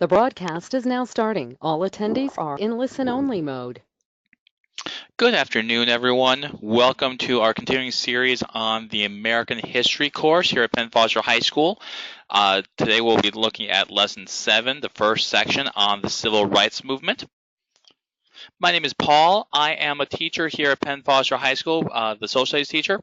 The broadcast is now starting. All attendees are in listen-only mode. Good afternoon, everyone. Welcome to our continuing series on the American History course here at Penn Foster High School. Today we'll be looking at Lesson 7, the first section on the Civil Rights Movement. My name is Paul. I am a teacher here at Penn Foster High School, the social studies teacher.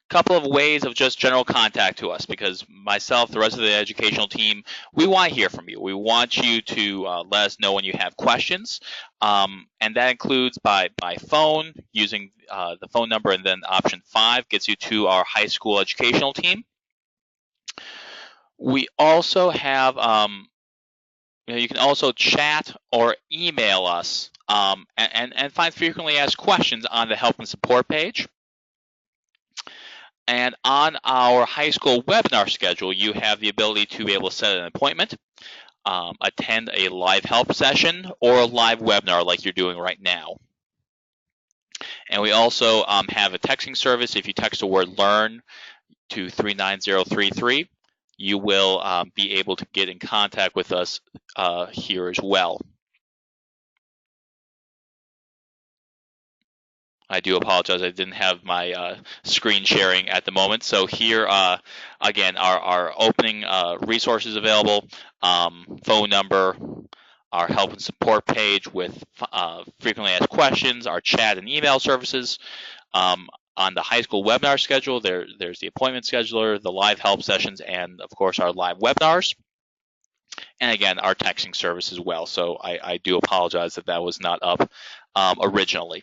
Couple of ways of just general contact to us, because myself, the rest of the educational team, we want to hear from you. We want you to let us know when you have questions, and that includes by phone, using the phone number, and then option 5 gets you to our high school educational team. We also have, you can also chat or email us and find frequently asked questions on the help and support page. And on our high school webinar schedule, you have the ability to be able to set an appointment, attend a live help session, or a live webinar like you're doing right now. And we also have a texting service. If you text the word LEARN to 39033, you will be able to get in contact with us here as well. I do apologize, I didn't have my screen sharing at the moment. So here, again, our opening resources available, phone number, our help and support page with frequently asked questions, our chat and email services. On the high school webinar schedule, there's the appointment scheduler, the live help sessions, and of course our live webinars. And again, our texting service as well. So I do apologize that was not up originally.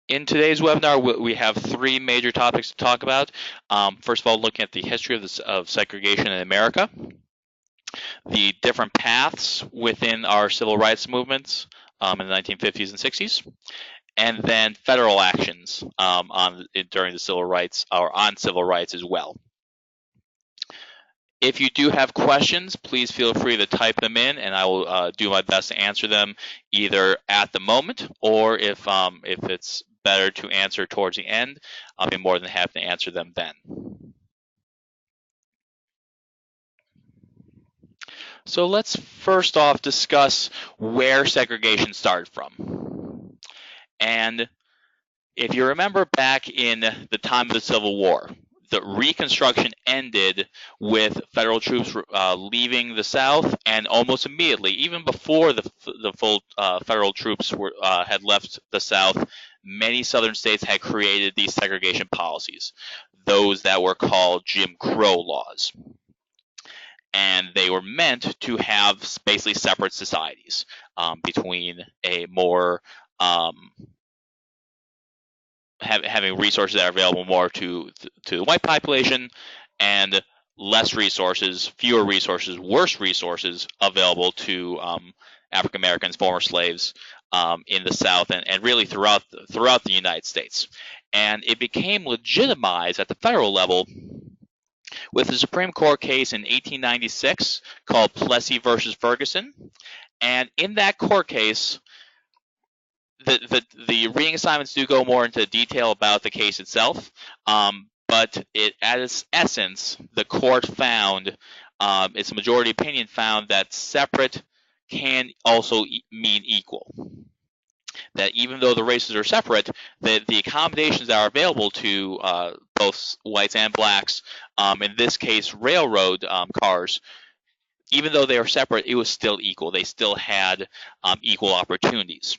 In today's webinar, we have 3 major topics to talk about. First of all, looking at the history of segregation in America, the different paths within our civil rights movements in the 1950s and 60s, and then federal actions during the civil rights, or on civil rights as well. If you do have questions, please feel free to type them in, and I will do my best to answer them either at the moment, or if it's better to answer towards the end, I'll be more than happy to answer them then. So let's first off discuss where segregation started from. And if you remember back in the time of the Civil War, the Reconstruction ended with federal troops leaving the South, and almost immediately, even before the full federal troops had left the South, many southern states had created these segregation policies, those that were called Jim Crow laws. And they were meant to have basically separate societies between a more having resources that are available more to the white population, and less resources, fewer resources, worse resources available to African Americans, former slaves in the South, and really throughout the United States. And it became legitimized at the federal level with the Supreme Court case in 1896 called Plessy versus Ferguson. And in that court case, the reading assignments do go more into detail about the case itself, but at its essence, the court found, its majority opinion found, that separate can also mean equal. That even though the races are separate, the accommodations that are available to both whites and blacks, in this case railroad cars, even though they are separate, it was still equal. They still had equal opportunities.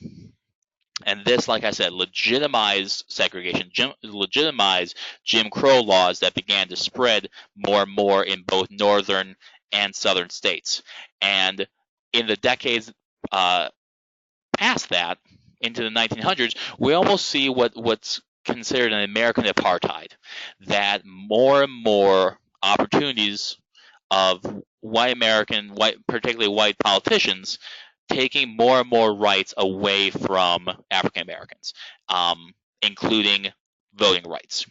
And this, like I said, legitimized segregation, legitimized Jim Crow laws that began to spread more and more in both northern and southern states. And in the decades past that, into the 1900s, we almost see what's considered an American apartheid, that more and more opportunities of particularly white politicians, taking more and more rights away from African Americans, including voting rights.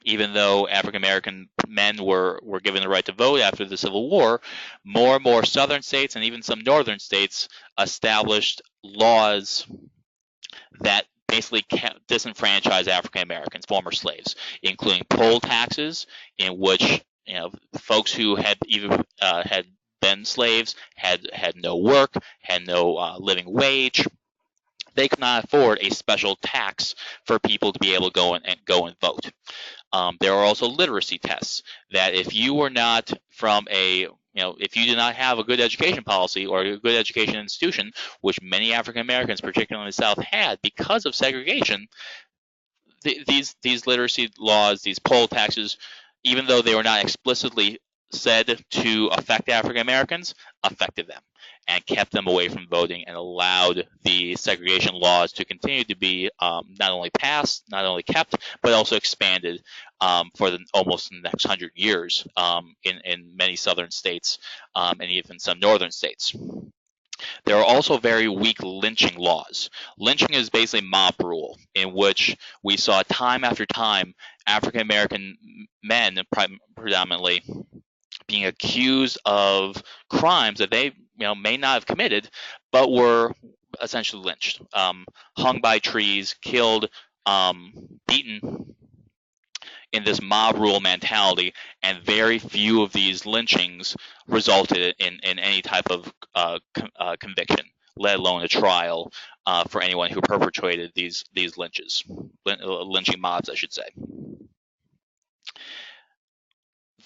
Even though African American men were given the right to vote after the Civil War, more and more southern states and even some northern states established laws that basically disenfranchised African Americans, former slaves, including poll taxes, in which folks who had even had been slaves had no work, had no living wage. They could not afford a special tax for people to be able to go and vote. There are also literacy tests that if you were not from if you did not have a good education policy or a good education institution, which many African Americans, particularly in the South, had because of segregation, these literacy laws, these poll taxes, even though they were not explicitly said to affect African Americans, affected them and kept them away from voting and allowed the segregation laws to continue to be not only passed, not only kept, but also expanded for almost the next 100 years in many southern states and even some northern states. There are also very weak lynching laws. Lynching is basically mob rule, in which we saw time after time African American men, predominantly, being accused of crimes that they may not have committed, but were essentially lynched, hung by trees, killed, beaten in this mob rule mentality, and very few of these lynchings resulted in any type of conviction, let alone a trial for anyone who perpetrated these lynching mobs, I should say.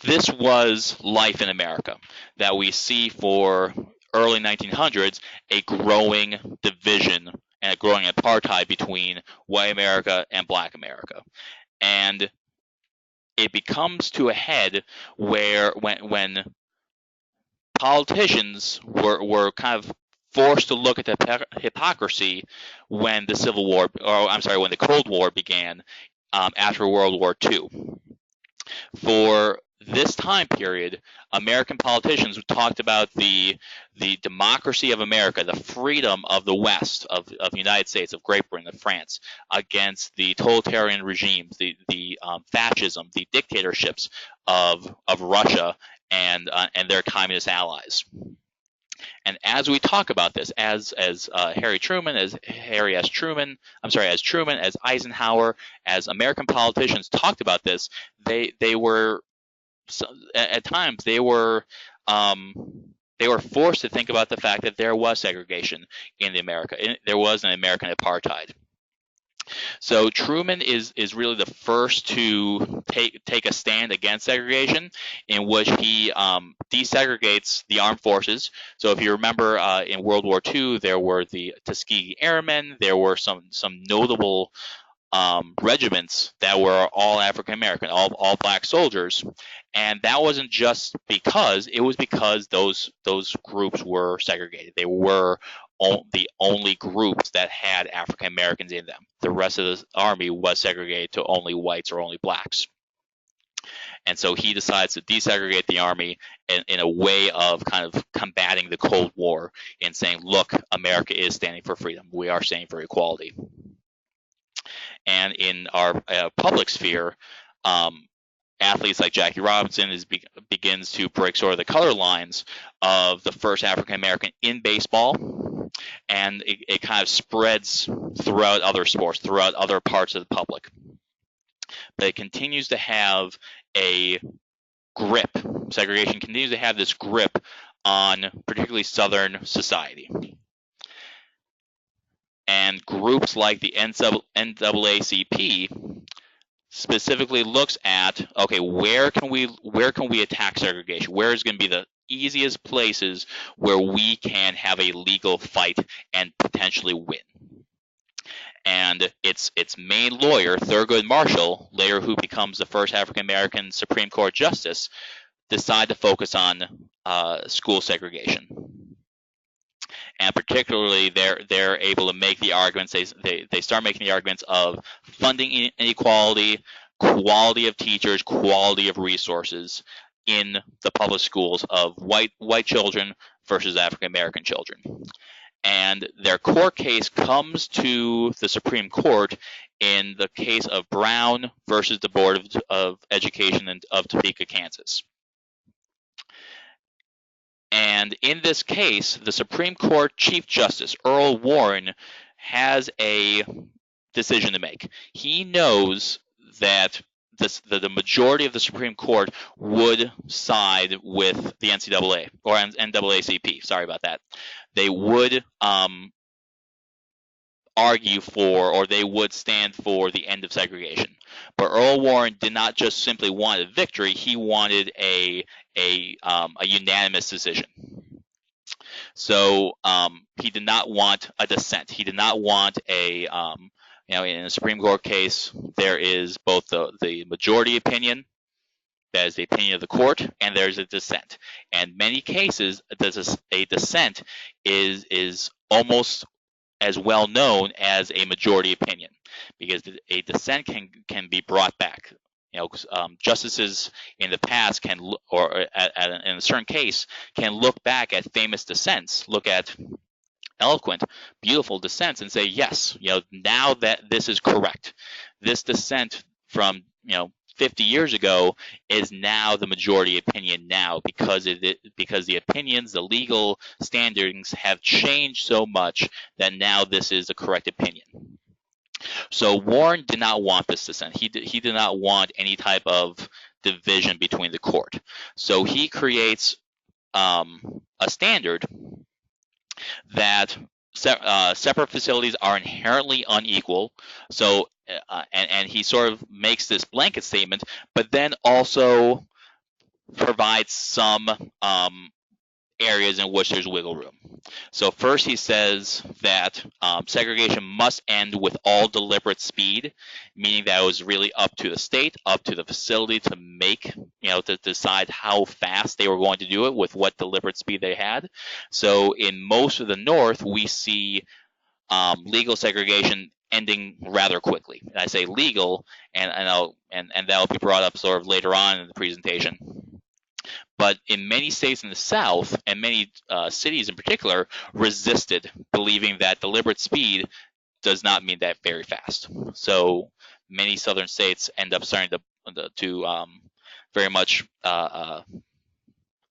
This was life in America that we see for early 1900s, a growing division and a growing apartheid between white America and black America. And it becomes to a head where when politicians were kind of forced to look at the hypocrisy when the Civil War, or I'm sorry, when the Cold War began after World War II. For this time period, American politicians talked about the democracy of America, the freedom of the West, of the United States, of Great Britain, of France, against the totalitarian regimes, the fascism, the dictatorships of Russia and their communist allies. And as we talk about this, as Harry Truman, as Truman, as Eisenhower, as American politicians talked about this, they were at times they were forced to think about the fact that there was segregation in America. There was an American apartheid. So Truman is really the first to take a stand against segregation, in which he desegregates the armed forces. So if you remember, in World War II, there were the Tuskegee Airmen. There were some notable regiments that were all African American, all black soldiers, and that wasn't just because it was because those groups were segregated. They were the only groups that had African Americans in them. The rest of the army was segregated to only whites or only blacks. And so he decides to desegregate the army in a way of kind of combating the Cold War and saying, look, America is standing for freedom. We are standing for equality. And in our public sphere, athletes like Jackie Robinson begins to break sort of the color lines of the first African American in baseball, and it kind of spreads throughout other sports, throughout other parts of the public. But it continues to have a grip. Segregation continues to have this grip on particularly Southern society. And groups like the NAACP specifically looks at, okay, where can we attack segregation? Where is going to be the easiest places where we can have a legal fight and potentially win? And its main lawyer, Thurgood Marshall, later who becomes the first African American Supreme Court justice, decide to focus on school segregation. And particularly, they're able to make the arguments. They start making the arguments of funding inequality, quality of teachers, quality of resources in the public schools of white children versus African American children. And their court case comes to the Supreme Court in the case of Brown versus the Board of Education of Topeka, Kansas. And in this case, the Supreme Court Chief Justice, Earl Warren, has a decision to make. He knows that the majority of the Supreme Court would side with the NCAA or NAACP. Sorry about that. They would argue for, or they would stand for, the end of segregation. But Earl Warren did not just simply want a victory; he wanted a unanimous decision. So he did not want a dissent. He did not want a in a Supreme Court case, there is both the majority opinion, that is the opinion of the court, and there's a dissent. And many cases, a dissent is almost as well known as a majority opinion, because a dissent can be brought back. Justices in the past can, or in a certain case, can look back at famous dissents, look at eloquent, beautiful dissents, and say, yes, now that this is correct, this dissent from 50 years ago is now the majority opinion now, because the opinions, the legal standings have changed so much that now this is the correct opinion. So Warren did not want this dissent. He did not want any type of division between the court. So he creates a standard that separate facilities are inherently unequal. So, and he sort of makes this blanket statement, but then also provides some areas in which there's wiggle room. So first he says that segregation must end with all deliberate speed, meaning that it was really up to the state, up to the facility to make, to decide how fast they were going to do it, with what deliberate speed they had. So in most of the North, we see legal segregation ending rather quickly. And I say legal, and that'll be brought up sort of later on in the presentation. But in many states in the South, and many cities in particular, resisted, believing that deliberate speed does not mean that very fast. So many southern states end up starting to very much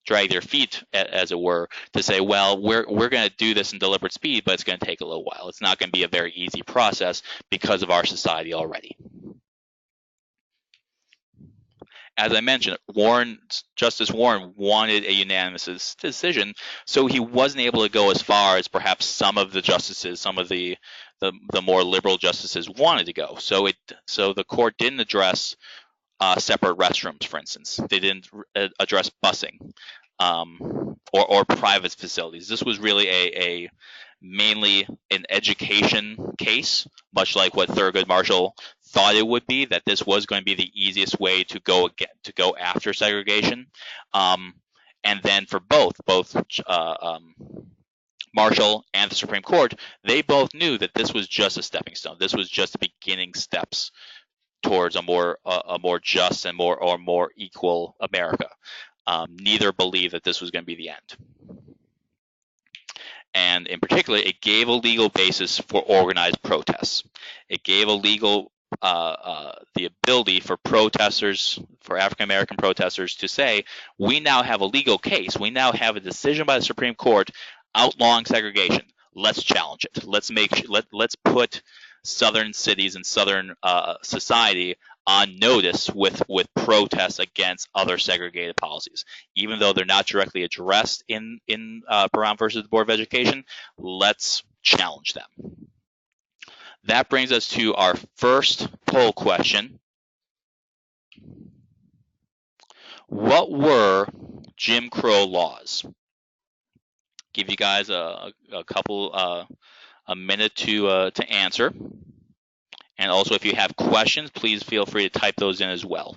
drag their feet, as it were, to say, well, we're going to do this in deliberate speed, but it's going to take a little while. It's not going to be a very easy process because of our society already. As I mentioned, Justice Warren wanted a unanimous decision, so he wasn't able to go as far as perhaps some of the justices, some of the more liberal justices wanted to go. So the court didn't address separate restrooms, for instance. They didn't address busing or private facilities. This was really mainly an education case, much like what Thurgood Marshall thought it would be, that this was going to be the easiest way to go after segregation. And then for both Marshall and the Supreme Court, they both knew that this was just a stepping stone. This was just the beginning steps towards a more just and more equal America. Neither believed that this was going to be the end. And in particular, it gave a legal basis for organized protests. It gave the ability for protesters, for African American protesters, to say, we now have a legal case. We now have a decision by the Supreme Court outlawing segregation. Let's challenge it. Let's put southern cities and southern society on notice with protests against other segregated policies. Even though they're not directly addressed in Brown versus the Board of Education, let's challenge them. That brings us to our first poll question. What were Jim Crow laws? Give you guys a minute to answer. And also, if you have questions, please feel free to type those in as well.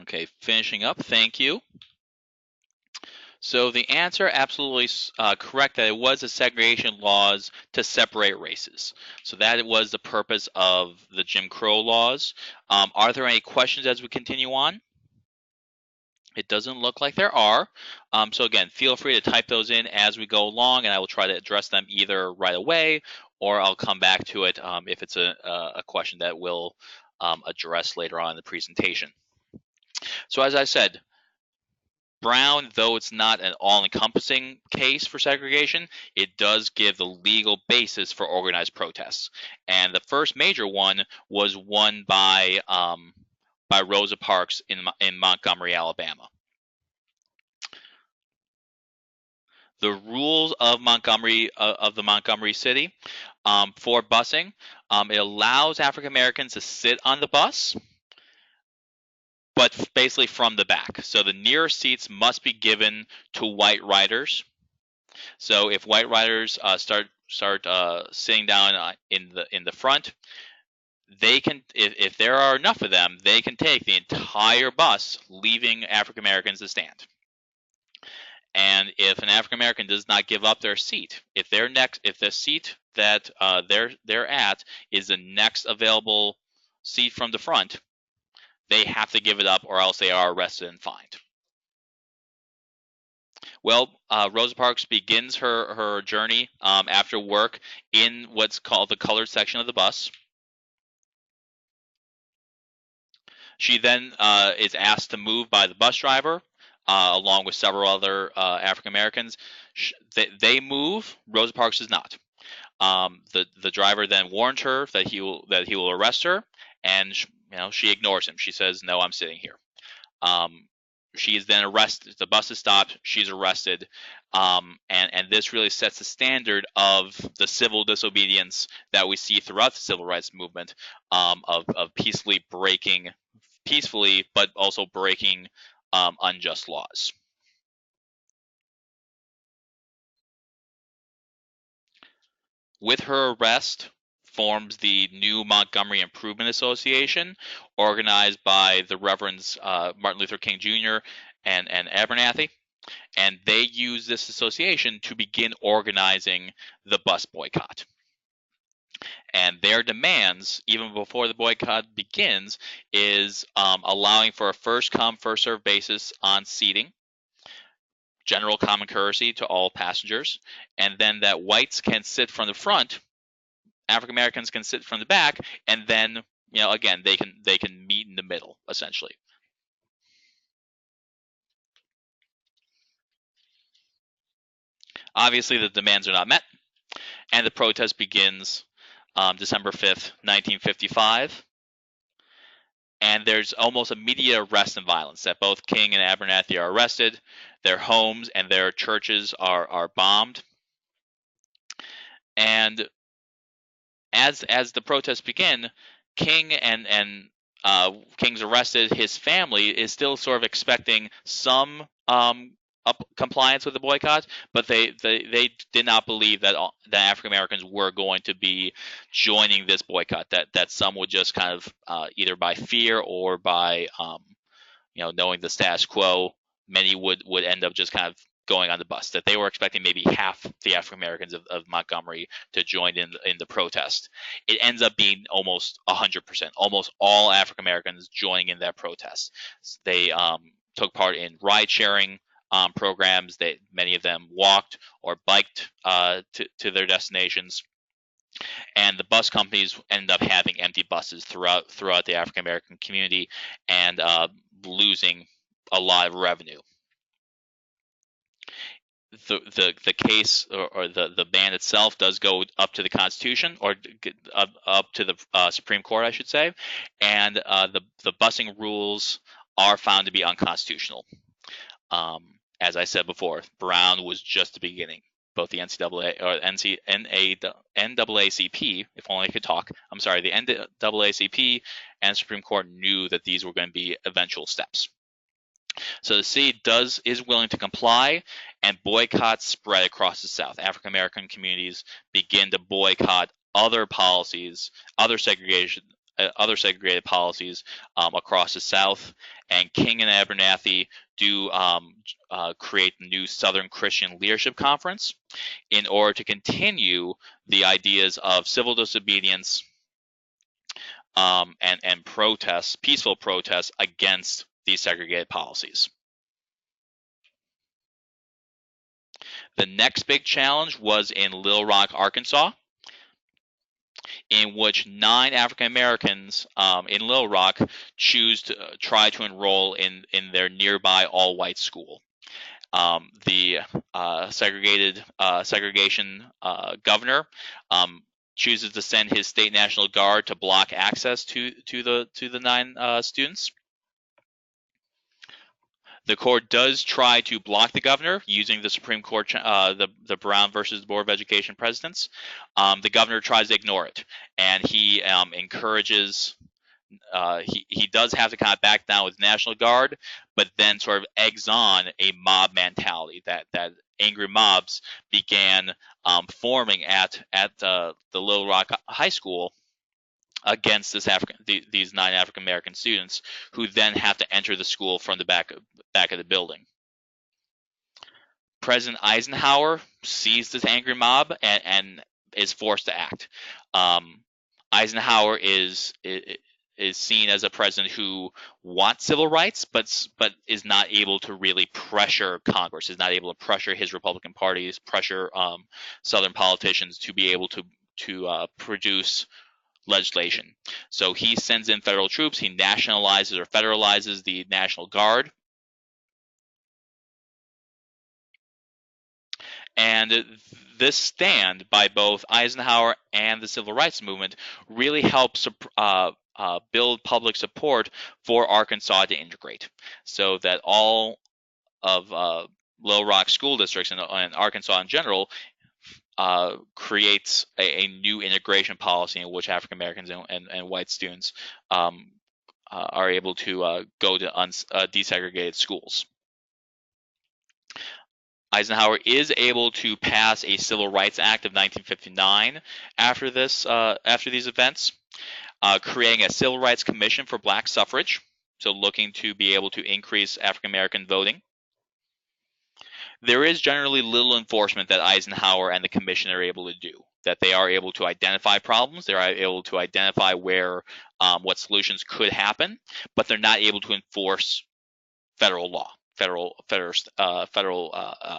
Okay, finishing up. Thank you. So the answer, absolutely correct, that it was the segregation laws to separate races. So that was the purpose of the Jim Crow laws. Are there any questions as we continue on? It doesn't look like there are. So again, feel free to type those in as we go along, and I will try to address them either right away, or I'll come back to it if it's a question that we'll address later on in the presentation. So as I said, Brown, though it's not an all-encompassing case for segregation, it does give the legal basis for organized protests. And the first major one was won by Rosa Parks in Montgomery, Alabama. The rules of Montgomery of the Montgomery city for busing, it allows African Americans to sit on the bus, but basically from the back. So the nearest seats must be given to white riders. So if white riders start sitting down in the front, they can, if there are enough of them, they can take the entire bus, leaving African Americans to stand. And if an African American does not give up their seat, if the seat that they're at is the next available seat from the front, they have to give it up, or else they are arrested and fined. Well, Rosa Parks begins her journey after work in what's called the colored section of the bus. She then is asked to move by the bus driver, along with several other African Americans. They move. Rosa Parks does not. The driver then warns her that he will arrest her, and she ignores him. She says, "No, I'm sitting here." She is then arrested. The bus is stopped. She's arrested, and this really sets the standard of the civil disobedience that we see throughout the civil rights movement, of peacefully, but also breaking unjust laws. With her arrest, forms the new Montgomery Improvement Association, organized by the Reverends Martin Luther King Jr. and Abernathy. And they use this association to begin organizing the bus boycott. And their demands, even before the boycott begins, is allowing for a first-come, first-served basis on seating, general common courtesy to all passengers, and then that whites can sit from the front, African Americans can sit from the back, and then again they can meet in the middle, essentially. Obviously, the demands are not met, and the protest begins December 5th, 1955. And there's almost immediate arrest and violence. That both King and Abernathy are arrested, their homes and their churches are bombed, and as the protests begin, King and King's arrested. His family is still sort of expecting some compliance with the boycott, but they did not believe that African Americans were going to be joining this boycott. That some would just kind of either by fear or by knowing the status quo, many would end up just kind of going on the bus. That they were expecting maybe half the African Americans of Montgomery to join in the protest. It ends up being almost 100%, almost all African Americans joining in that protest. They took part in ride sharing programs. Many of them walked or biked to their destinations. And the bus companies end up having empty buses throughout the African American community, and losing a lot of revenue. The case or the ban itself does go up to the Constitution, or up to the Supreme Court, I should say, and the busing rules are found to be unconstitutional. As I said before, Brown was just the beginning. Both the NCAA or NAACP, if only I could talk. I'm sorry, the NAACP and Supreme Court knew that these were going to be eventual steps. So the city is willing to comply, and boycotts spread across the South. African American communities begin to boycott other policies, other segregation other segregated policies across the South. And King and Abernathy do create the new Southern Christian Leadership Conference in order to continue the ideas of civil disobedience and protests, peaceful protests against these segregated policies. The next big challenge was in Little Rock, Arkansas, in which 9 African Americans in Little Rock choose to try to enroll in their nearby all-white school. The segregation governor chooses to send his state National Guard to block access to the 9 students. The court does try to block the governor using the Supreme Court, the Brown versus Board of Education precedents. The governor tries to ignore it, and he encourages. He does have to kind of back down with National Guard, but then sort of eggs on a mob mentality that angry mobs began forming at the Little Rock High School against these 9 African American students, who then have to enter the school from the back of the building. President Eisenhower sees this angry mob and is forced to act. Eisenhower is seen as a president who wants civil rights, but is not able to really pressure Congress, is not able to pressure his Republican parties, pressure Southern politicians to be able to produce legislation. So he sends in federal troops. He nationalizes or federalizes the National Guard. And this stand by both Eisenhower and the Civil Rights Movement really helps build public support for Arkansas to integrate, so that all of Little Rock school districts and Arkansas in general creates a new integration policy in which African Americans and white students are able to go to desegregated schools. Eisenhower is able to pass a Civil Rights Act of 1959 after these events, creating a Civil Rights Commission for black suffrage, so looking to be able to increase African American voting. There is generally little enforcement that Eisenhower and the commission are able to do, that they are able to identify problems, they are able to identify where what solutions could happen, but they're not able to enforce federal law,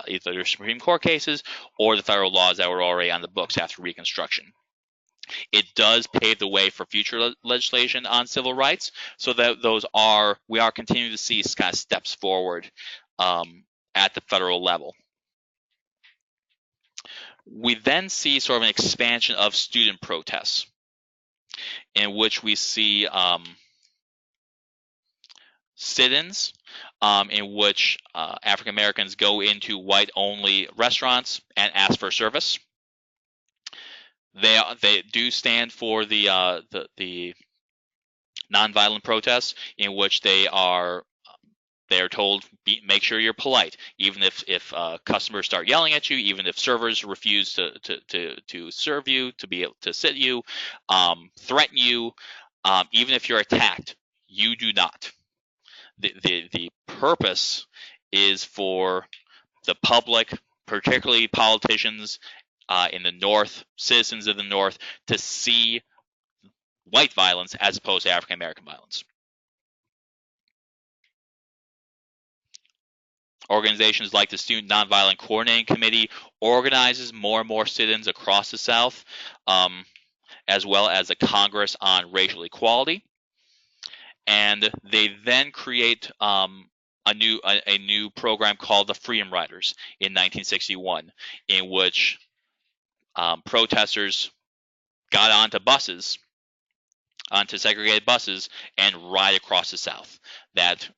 either Supreme Court cases or the federal laws that were already on the books after Reconstruction. It does pave the way for future legislation on civil rights, so that we are continuing to see kind of steps forward at the federal level. We then see sort of an expansion of student protests, in which we see sit-ins, in which African Americans go into white-only restaurants and ask for service. They do stand for the nonviolent protests, in which they are told, make sure you're polite, even if customers start yelling at you, even if servers refuse to serve you, to be able to sit you, threaten you, even if you're attacked, you do not. The purpose is for the public, particularly politicians in the North, citizens of the North, to see white violence as opposed to African American violence. Organizations like the Student Nonviolent Coordinating Committee organizes more and more sit-ins across the South, as well as the Congress on Racial Equality. And they then create a new program called the Freedom Riders in 1961, in which protesters got onto segregated buses and ride across the South. That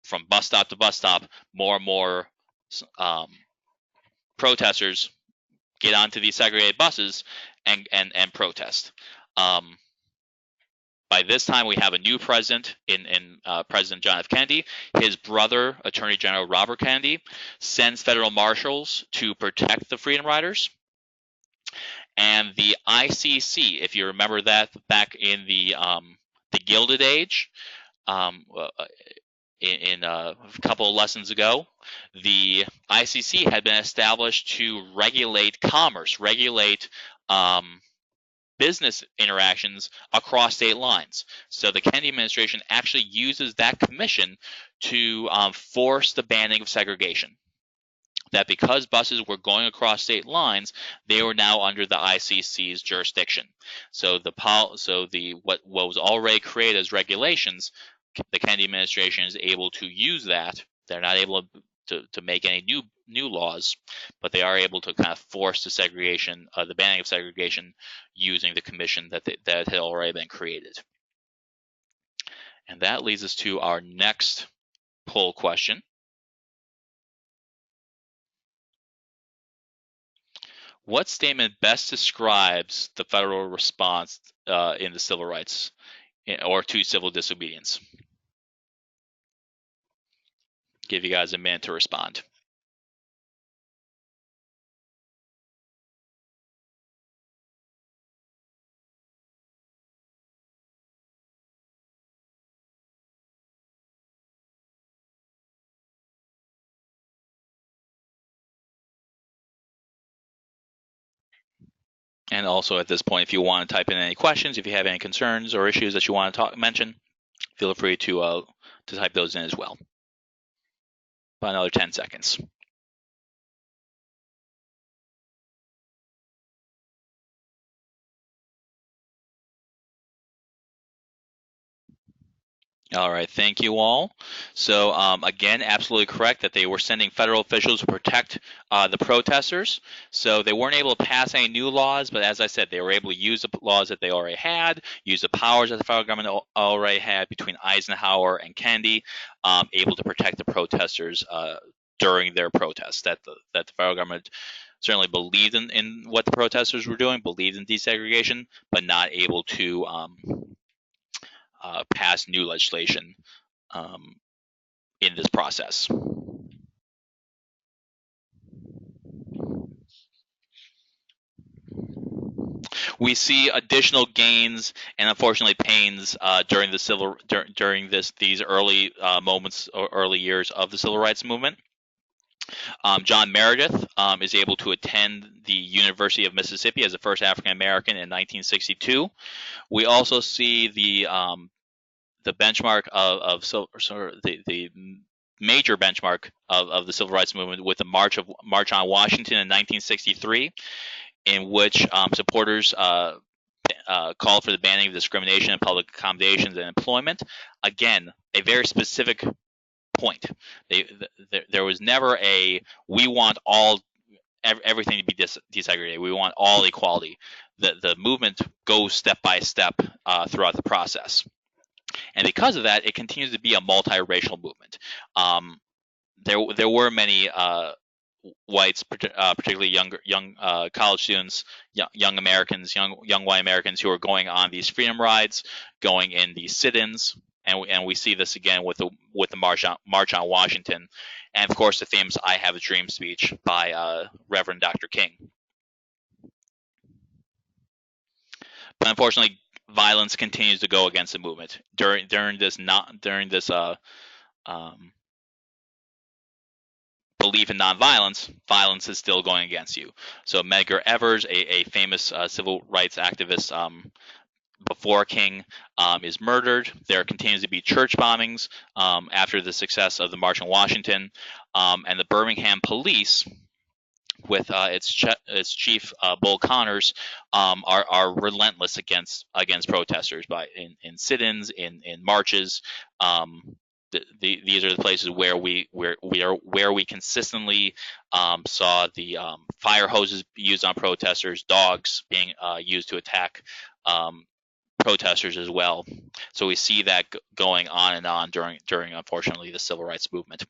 from bus stop to bus stop, more and more protesters get onto these segregated buses and protest. By this time, we have a new president in President John F. Kennedy. His brother, Attorney General Robert Kennedy, sends federal marshals to protect the Freedom Riders. And the ICC, if you remember that back in the Gilded Age. In a couple of lessons ago, the ICC had been established to regulate commerce, regulate business interactions across state lines. So the Kennedy administration actually uses that commission to force the banning of segregation. That because buses were going across state lines, they were now under the ICC's jurisdiction. So what was already created as regulations, the Kennedy administration is able to use that. They're not able to make any new laws, but they are able to kind of force the banning of segregation using the commission that had already been created. And that leads us to our next poll question. What statement best describes the federal response in the civil rights or to civil disobedience? Give you guys a minute to respond. And also at this point, if you want to type in any questions, if you have any concerns or issues that you want to mention, feel free to type those in as well. About another 10 seconds. All right, thank you all. So again, absolutely correct that they were sending federal officials to protect the protesters. So they weren't able to pass any new laws, but as I said, they were able to use the laws that they already had, use the powers that the federal government already had between Eisenhower and Kennedy, able to protect the protesters during their protests. That the federal government certainly believed in what the protesters were doing, believed in desegregation, but not able to pass new legislation in this process. We see additional gains and unfortunately pains during these early moments or early years of the civil rights movement. John Meredith is able to attend the University of Mississippi as the first African American in 1962. We also see the benchmark of the major benchmark of the civil rights movement with the March on Washington in 1963, in which supporters called for the banning of discrimination in public accommodations and employment. Again, a very specific point. There was never a we want everything to be desegregated. We want all equality. The movement goes step by step throughout the process. And because of that, it continues to be a multiracial movement. There were many whites, particularly young college students, young Americans, young white Americans who are going on these freedom rides, going in these sit-ins, and we see this again with the March on Washington, and of course the famous "I Have a Dream" speech by Reverend Dr. King. But unfortunately, violence continues to go against the movement during this belief in nonviolence. Violence is still going against you. So Medgar Evers, a famous civil rights activist before King, is murdered. There continues to be church bombings after the success of the March on Washington, and the Birmingham police, with its chief Bull Connors, are relentless against protesters in sit-ins, in marches. These are the places where we consistently saw the fire hoses used on protesters, dogs being used to attack protesters as well. So we see that going on and on during unfortunately the civil rights movement.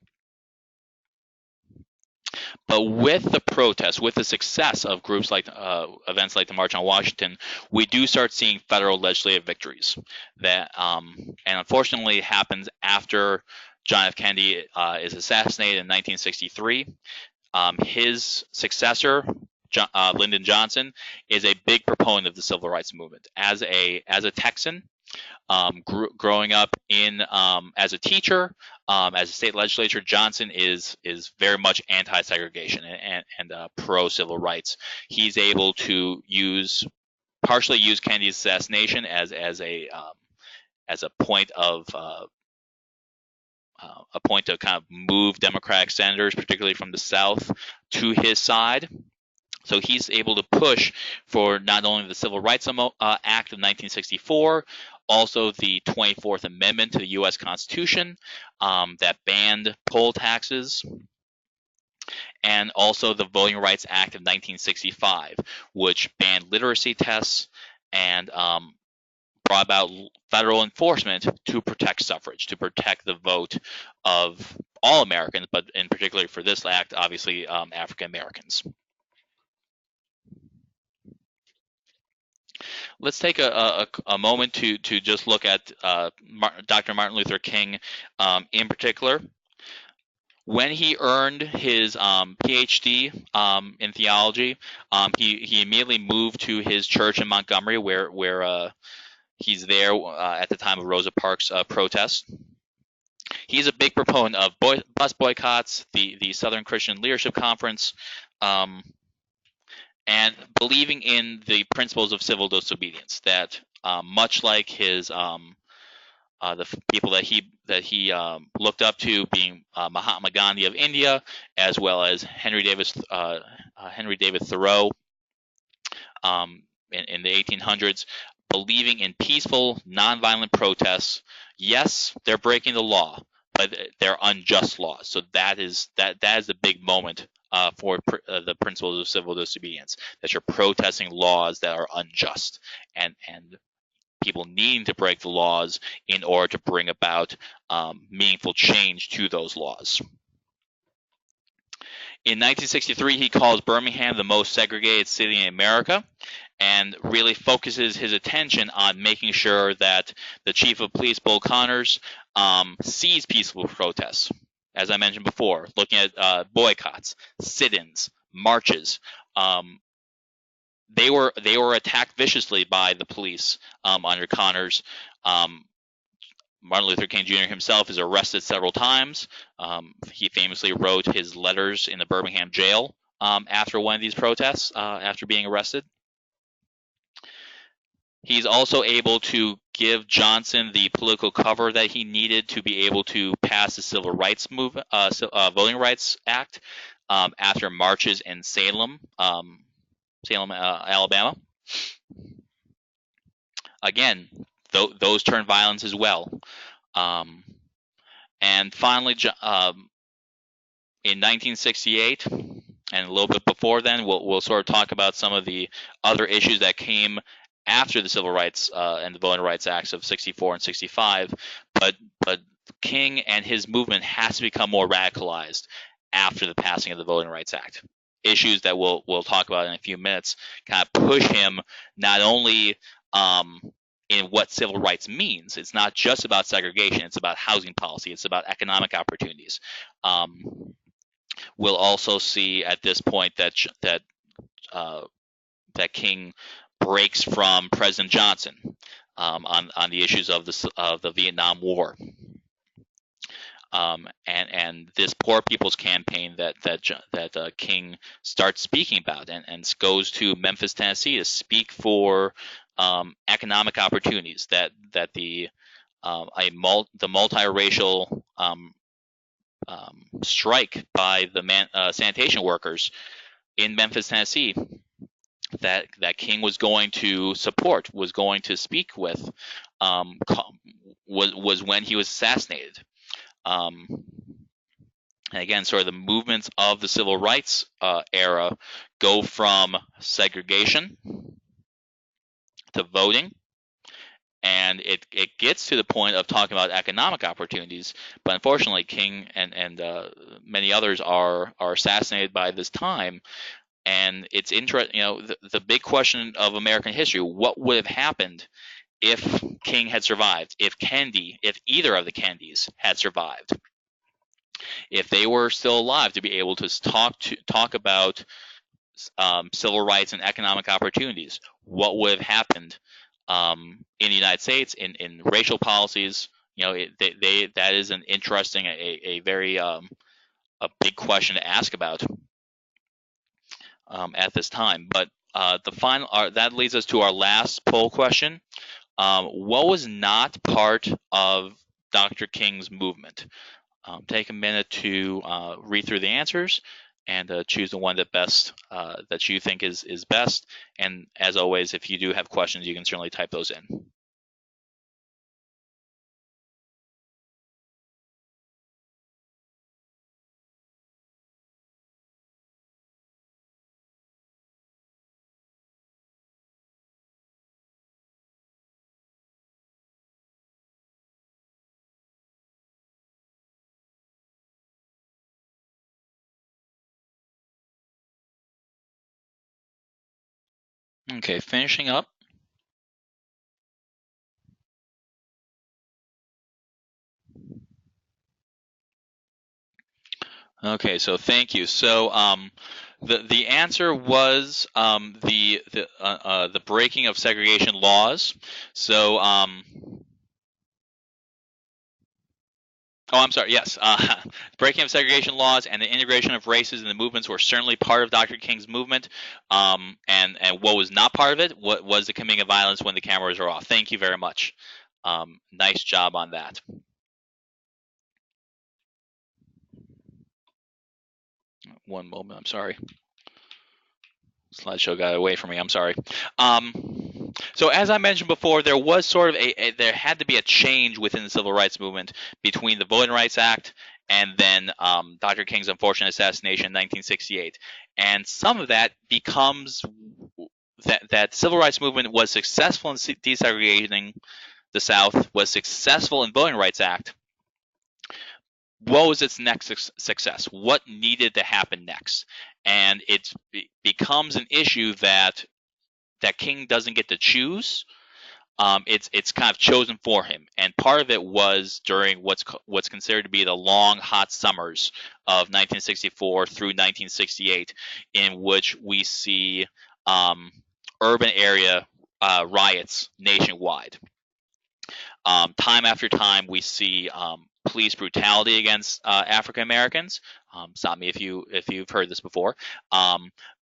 But with the protests, with the success of groups like events like the March on Washington, we do start seeing federal legislative victories. That and unfortunately happens after John F. Kennedy is assassinated in 1963. His successor, Lyndon Johnson, is a big proponent of the civil rights movement. As a Texan, growing up in as a teacher, as a state legislature, Johnson is very much anti-segregation and pro civil rights. He's able to partially use Kennedy's assassination as a point of to kind of move Democratic senators, particularly from the South, to his side. So he's able to push for not only the Civil Rights Act of 1964, also the 24th Amendment to the U.S. Constitution that banned poll taxes, and also the Voting Rights Act of 1965, which banned literacy tests and brought about federal enforcement to protect suffrage, to protect the vote of all Americans, but in particular for this act, obviously African Americans. Let's take a moment to just look at Dr. Martin Luther King in particular. When he earned his PhD in theology, he immediately moved to his church in Montgomery, where he's there at the time of Rosa Parks' protest. He's a big proponent of bus boycotts, the Southern Christian Leadership Conference, and believing in the principles of civil disobedience. That much like his the people that he looked up to, being Mahatma Gandhi of India, as well as Henry David Thoreau in the 1800s, believing in peaceful, nonviolent protests. Yes, they're breaking the law, but they're unjust laws. So that is the big moment for the principles of civil disobedience, that you're protesting laws that are unjust, and people needing to break the laws in order to bring about meaningful change to those laws. In 1963, he calls Birmingham the most segregated city in America, and really focuses his attention on making sure that the chief of police, Bull Connors, sees peaceful protests. As I mentioned before, looking at boycotts, sit-ins, marches. They were attacked viciously by the police under Connors. Martin Luther King Jr. himself is arrested several times. He famously wrote his letters in the Birmingham jail after one of these protests, after being arrested. He's also able to give Johnson the political cover that he needed to be able to pass the Civil Rights Voting Rights Act after marches in Salem, Alabama. Again, those turned violence as well. And finally, in 1968, and a little bit before then, we'll sort of talk about some of the other issues that came after the Civil Rights and the Voting Rights Acts of 64 and 65. But King and his movement has to become more radicalized after the passing of the Voting Rights Act. Issues that we'll talk about in a few minutes kind of push him not only in what civil rights means. It's not just about segregation. It's about housing policy. It's about economic opportunities. We'll also see at this point that King breaks from President Johnson on the issues of the Vietnam War. And this Poor People's Campaign that King starts speaking about, and goes to Memphis, Tennessee, to speak for economic opportunities, that the multiracial strike by the sanitation workers in Memphis, Tennessee, that King was going to support, was going to speak with, was when he was assassinated. And again, sort of the movements of the civil rights era go from segregation to voting, and it gets to the point of talking about economic opportunities. But unfortunately, King and many others are assassinated by this time. And it's interesting, the big question of American history: what would have happened if King had survived, if either of the Kennedys had survived, if they were still alive to be able to talk about civil rights and economic opportunities. What would have happened in the United States in racial policies? That is an interesting, a very a big question to ask about at this time. But the final that leads us to our last poll question. What was not part of Dr. King's movement? Take a minute to read through the answers and choose the one that you think is best. And as always, if you do have questions, you can certainly type those in. Okay, finishing up. Okay, so thank you. So the answer was the breaking of segregation laws. So oh, I'm sorry. Yes, breaking of segregation laws and the integration of races in the movements were certainly part of Dr. King's movement. And what was not part of it was the committing of violence when the cameras are off. Thank you very much. Nice job on that. One moment. I'm sorry. Slideshow got away from me. I'm sorry. So as I mentioned before, there was sort of there had to be a change within the civil rights movement between the Voting Rights Act and then Dr. King's unfortunate assassination in 1968. And some of that becomes that civil rights movement was successful in desegregating the South, was successful in Voting Rights Act. What was its next success? What needed to happen next? And it becomes an issue that King doesn't get to choose. It's kind of chosen for him, and part of it was during what's considered to be the long hot summers of 1964 through 1968, in which we see urban area riots nationwide. Time after time, we see police brutality against African Americans. Stop me if you've heard this before.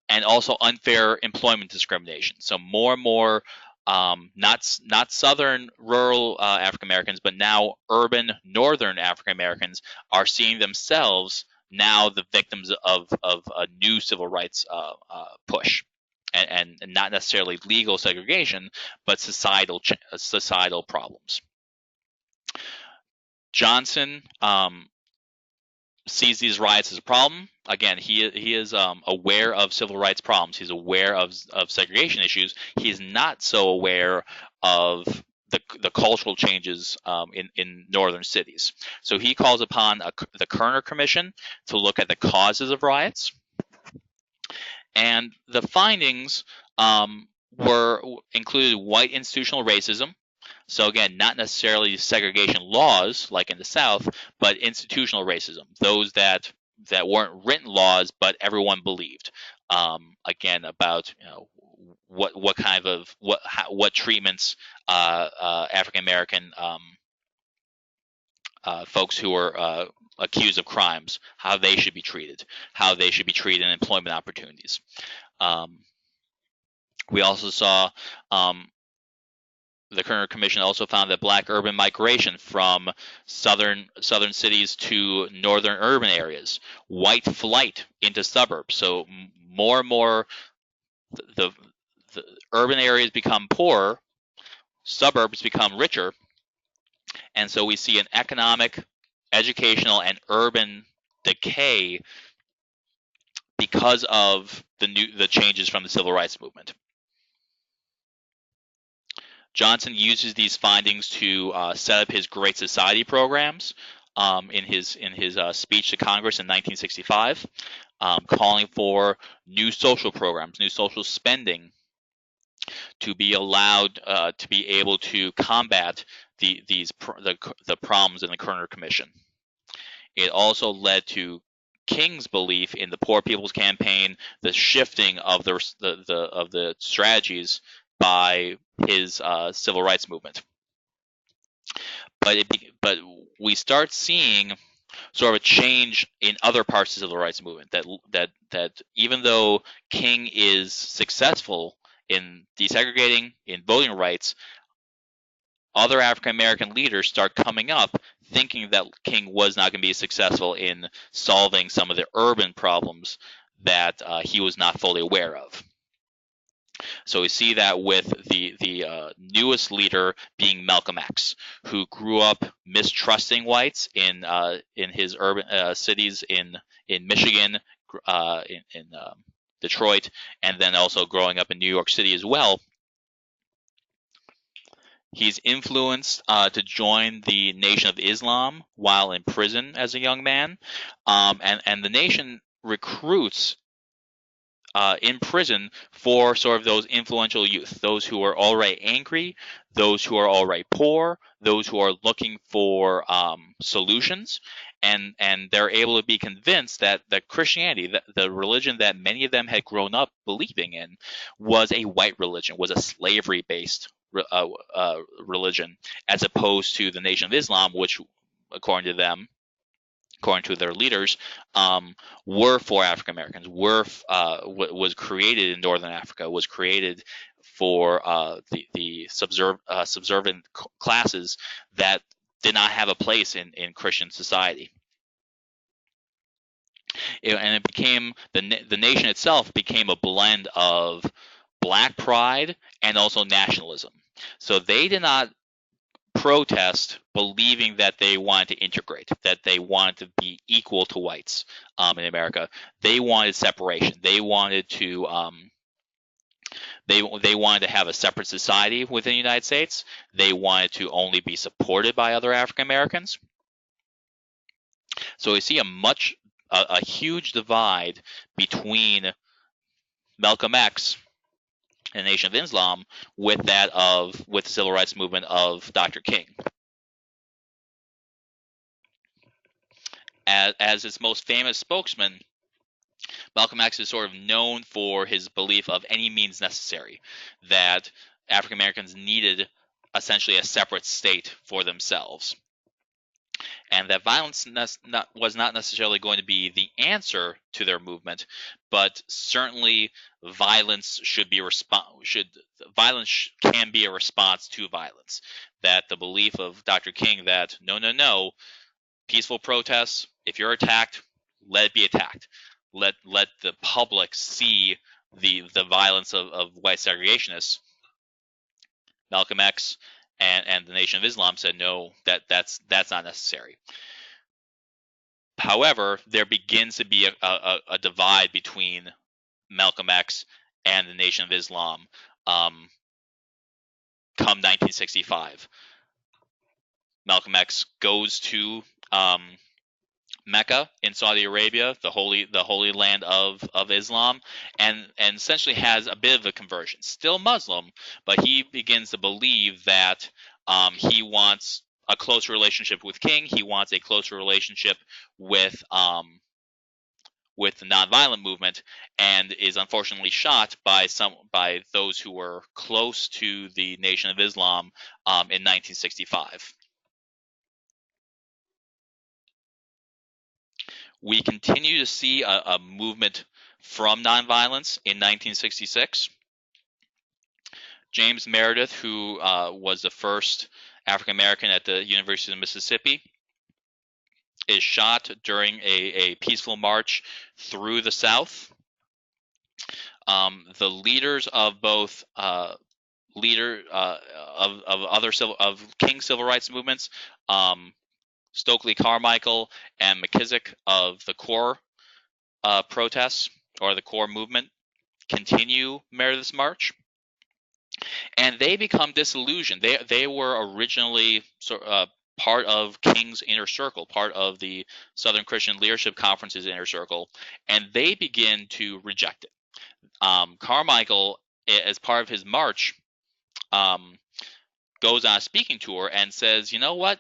And also unfair employment discrimination. So more and more, not southern rural African Americans, but now urban northern African Americans are seeing themselves now the victims of a new civil rights push. And not necessarily legal segregation, but societal problems. Johnson sees these riots as a problem. Again, he is aware of civil rights problems. He's aware of segregation issues. He is not so aware of the cultural changes in northern cities. So he calls upon the Kerner Commission to look at the causes of riots. And the findings included white institutional racism. So again, not necessarily segregation laws like in the South, but institutional racism. Those that weren't written laws, but everyone believed. Again, about what kind of what treatments African American folks who were accused of crimes, how they should be treated, in employment opportunities. We also saw the Kerner Commission also found that black urban migration from southern cities to northern urban areas, white flight into suburbs. So more and more, the urban areas become poorer, suburbs become richer, and so we see an economic, educational, and urban decay because of the changes from the civil rights movement. Johnson uses these findings to set up his Great Society programs in his speech to Congress in 1965, calling for new social programs, new social spending to be allowed to be able to combat the problems in the Kerner Commission. It also led to King's belief in the Poor People's Campaign, the shifting of the strategies by his civil rights movement. But we start seeing sort of a change in other parts of the civil rights movement, that even though King is successful in desegregating, in voting rights, other African American leaders start coming up thinking that King was not going to be successful in solving some of the urban problems that he was not fully aware of. So we see that with the newest leader being Malcolm X, who grew up mistrusting whites in his urban cities in Michigan, in Detroit, and then also growing up in New York City as well. He's influenced to join the Nation of Islam while in prison as a young man, and the Nation recruits in prison for sort of those influential youth, those who are already angry, those who are already poor, those who are looking for solutions, and they're able to be convinced that Christianity, the religion that many of them had grown up believing in, was a white religion, was a slavery-based religion, as opposed to the Nation of Islam, which, according to them, according to their leaders, were for African Americans, was created in Northern Africa, was created for the subservient classes that did not have a place in Christian society. And it became the nation itself became a blend of black pride and also nationalism. So they did not protest believing that they wanted to integrate, that they wanted to be equal to whites in America. They wanted separation. They wanted to they wanted to have a separate society within the United States. They wanted to only be supported by other African Americans. So we see a huge divide between Malcolm X and the Nation of Islam with the civil rights movement of Dr. King. As its most famous spokesman, Malcolm X is sort of known for his belief of any means necessary, that African Americans needed essentially a separate state for themselves, and that violence was not necessarily going to be the answer to their movement, but certainly violence can be a response to violence. That the belief of Dr. King that no, peaceful protests, if you're attacked, let it be attacked. Let the public see the violence of white segregationists. Malcolm X and the Nation of Islam said no, that's not necessary. However, there begins to be a divide between Malcolm X and the Nation of Islam come 1965. Malcolm X goes to Mecca in Saudi Arabia, the holy land of Islam, and essentially has a bit of a conversion. Still Muslim, but he begins to believe that he wants a closer relationship with King. He wants a closer relationship with the nonviolent movement, and is unfortunately shot by those who were close to the Nation of Islam in 1965. We continue to see a movement from nonviolence in 1966. James Meredith, who was the first African American at the University of Mississippi, is shot during a peaceful march through the South. The leaders of both of King's civil rights movements, Stokely Carmichael and McKissick of the CORE protests, or the CORE movement, continue Meredith's march, and they become disillusioned. They were originally part of King's inner circle, part of the Southern Christian Leadership Conference's inner circle, and they begin to reject it. Carmichael, as part of his march, goes on a speaking tour and says, you know what,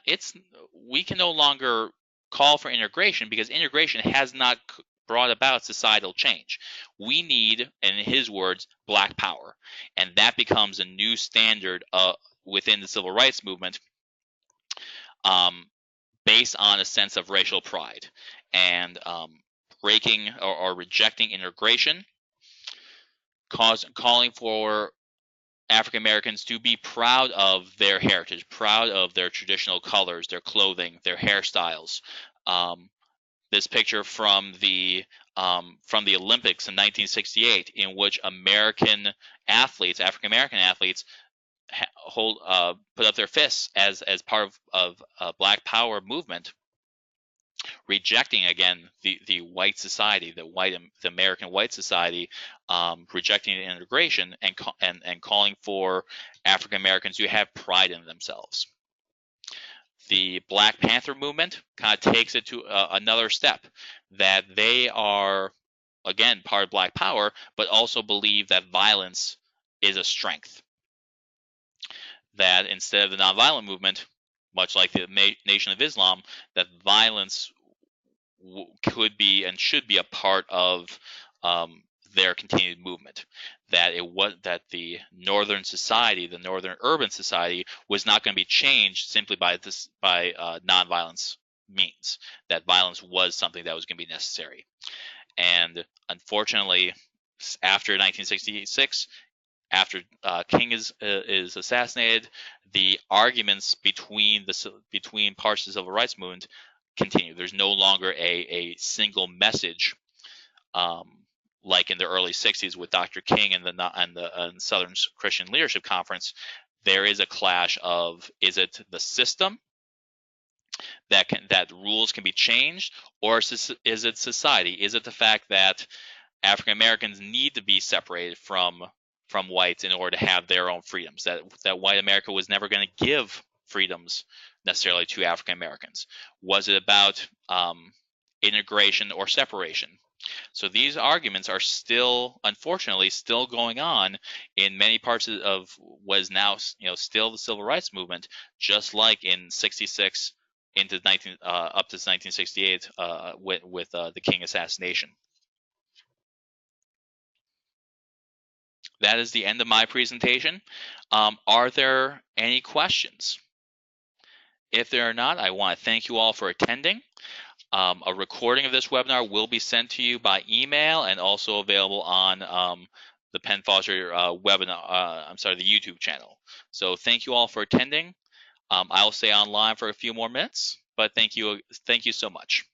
we can no longer call for integration because integration has not brought about societal change. We need, in his words, black power. And that becomes a new standard within the civil rights movement, based on a sense of racial pride and breaking or rejecting integration, calling for African Americans to be proud of their heritage, proud of their traditional colors, their clothing, their hairstyles. This picture from the Olympics in 1968, in which American athletes, African American athletes, put up their fists as part of Black Power movement, rejecting again the white society, the American white society, rejecting integration and calling for African Americans to have pride in themselves. The Black Panther movement kind of takes it to another step, that they are again part of Black Power, but also believe that violence is a strength. That instead of the nonviolent movement, much like the Nation of Islam, that violence could be and should be a part of their continued movement. That the northern society, the northern urban society, was not going to be changed simply by nonviolence means. That violence was something that was going to be necessary. And unfortunately, after 1966, after King is assassinated, the arguments between parts of the civil rights movement continue. There's no longer a single message, like in the early 60s with Dr. King and the Southern Christian Leadership Conference. There is a clash of, is it the system that rules can be changed, or is it society? Is it the fact that African Americans need to be separated from whites in order to have their own freedoms? That white America was never going to give freedoms necessarily to African Americans. Was it about integration or separation? So these arguments are still, unfortunately, still going on in many parts of what is now, still the civil rights movement, just like in '66 into up to 1968 with the King assassination. That is the end of my presentation. Are there any questions? If there are not, I want to thank you all for attending. A recording of this webinar will be sent to you by email and also available on the Penn Foster the YouTube channel. So thank you all for attending. I'll stay online for a few more minutes, but thank you so much.